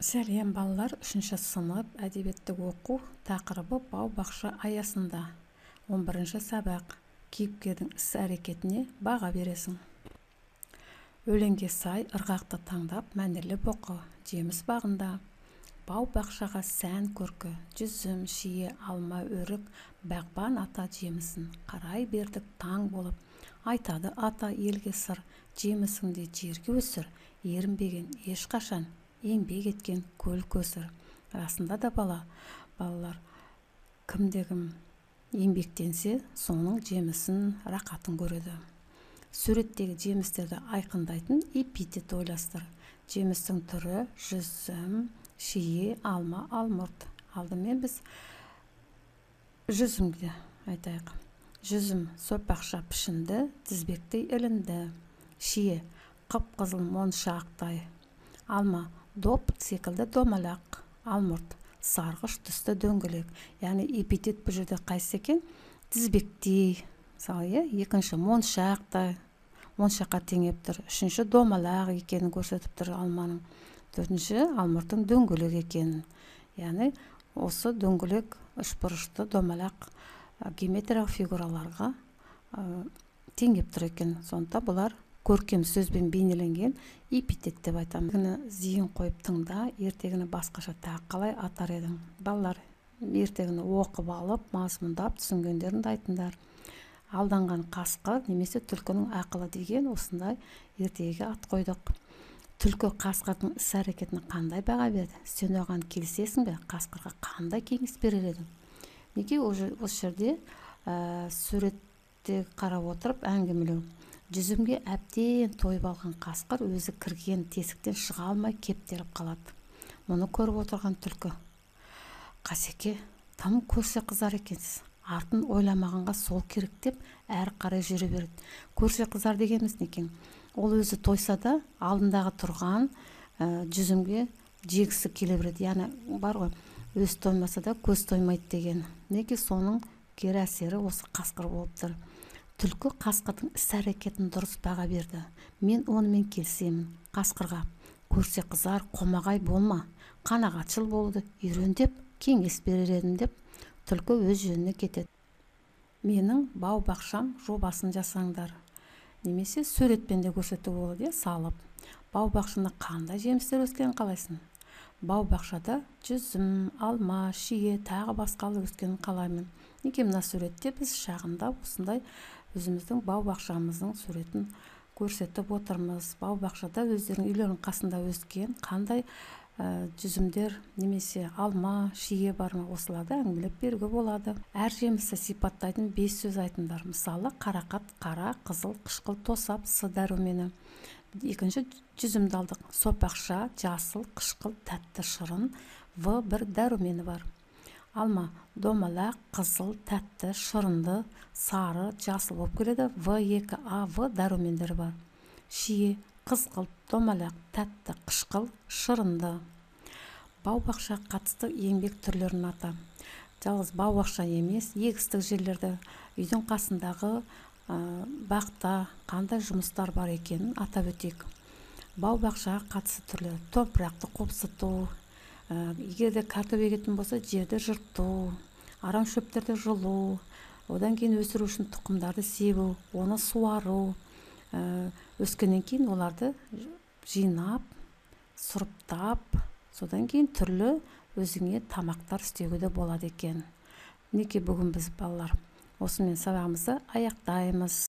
Сәлем балалар, 3 сынып әдебиеттік оқу тақырыбы бау-бақша аясында 11 сабақ. Кейіпкердің іс-әрекетіне баға бересің. Өлеңге сай ырғақты таңдап мәнерлеп оқы. Жеміс бағында бау-бақшаға сән көркі, жүзім, шие, алма, өрік, бағбан ата жемісін. Қарай бердік таң болып, айтады ата елге сыр, жемісіңде жерге өсір, ерінбеген ешқашан, еңбек еткен көл көсір. Расында да балалар, кімде-кім еңбектенсе, соның жемісін, рақатын көреді. Суреттегі жемістерді айқындайтын эпитет ойластыр. Жемістің түрі жүзім, шие, алма, алмұрт. Алдымен біз жүзімге айтайық. Жүзім сопақша пішінді, тізбектей ілінді. Шие қып-қызыл моншақтай. Алма доп секілді домалақ. Алмұрт сарғыш түсті дөңгелек. Яғни эпитет бұл жерде қайсы екен? Тізбектей. Мысалы, екінші моншақтай. Моншаққа теңеп тұр. Үшінші домалақ екенін көрсетіп тұр алманың. Төртінші алмұрттың дөңгелек екенін. Яғни осы дөңгелек үшбұрышты домалақ геометриялық фигураларға теңеп тұр екен. Сондықтан бұлар көркем сөзбен бейнеленген эпитет деп айтамыз. Зейін қойып тыңда, ертегіні басқаша тағы қалай атар едің? Балалар, ертегіні оқып алып, мазмұндап түсінгендеріңді айтыңдар. Алданған қасқыр немесе түлкінің ақылы деген осындай ертегіге ат қойдық. Түлкі қасқырдың іс-әрекетіне қандай баға берді? Сен оған келісесің бе? Қасқырға қандай кеңес берер едің? Неге осы жерде суретте қарап отырып әңгімелеу? Жүзімге әбден тойып алған қасқыр өзі кірген тесіктен шыға алмай кептеліп қалады. Мұны көріп отырған түлкі: «Қасеке, тым көрсе қызар екенсіз. Артын ойламағанға сол керек» деп әрі қарай жүре береді. Көрсе қызар дегеніміз не екен? Ол өзі тойса да алдындағы тұрған жүзімге жегісі келе береді. Яғни бар ғой, өзі тоймаса да көз тоймайды деген. Неге соның кері әсері осы қасқыр болып тұр. Түлкі қасқырдың іс-әрекетін дұрыс баға берді. Мен онымен келісемін. Қасқырға: «Көрсе қызар, қомағай болма, қанағатшыл болуды үйрен» деп кеңес берер едім деп түлкі өз жөніне кетеді. Менің бау-бақшам жобасын жасаңдар. Немесе суретпен де көрсету болады, салып. Бау-бақшында қандай жемістер өскенін қалайсың? Бау-бақшада жүзім, алма, шие, тағы басқалы өскенін қалаймын. Неге мына суретте біз шағында осындай өзіміздің бау-бақшамыздың суретін көрсетіп отырмыз. Бау-бақшада өздерінің үйлерінің қасында өскен қандай жүзімдер немесе алма, шие бар ма, осыларды әңгімелеп беруге болады. Әр жемісті сипаттайтын 5 сөз айтыңдар. Мысалы, қарақат, қара, қызыл, қышқыл, тосап, с дәрумені. Екінші жүзімді алдық. Сопақша, жасыл, қышқыл, тәтті, шырын, В1 дәрумені бар. Алма домалақ, қызыл, тәтті, шырынды, сары, жасыл болып келеді. В2, АВ дәрумендері бар. Шие қызғылт, домалақ, тәтті, қышқыл, шырынды. Бау-бақша қатысты еңбек түрлерін ата. Жалғыз бау-бақша емес, егістік жерлерді, үйдің қасындағы бақта қандай жұмыстар бар екенін атап өтейік. Бау-бақшаға қатысты түрлері: топырақты қопсыту, егер де картоп егетін болса, жерді жырту, арам шөптерді жұлу, одан кейін өсіру үшін тұқымдарды себу, оны суару, өскеннен кейін оларды жинап, сұрыптап, содан кейін түрлі өзіңе тамақтар істеуге де болады екен. Неге бүгін біз балалар осымен сабағымызды аяқтаймыз.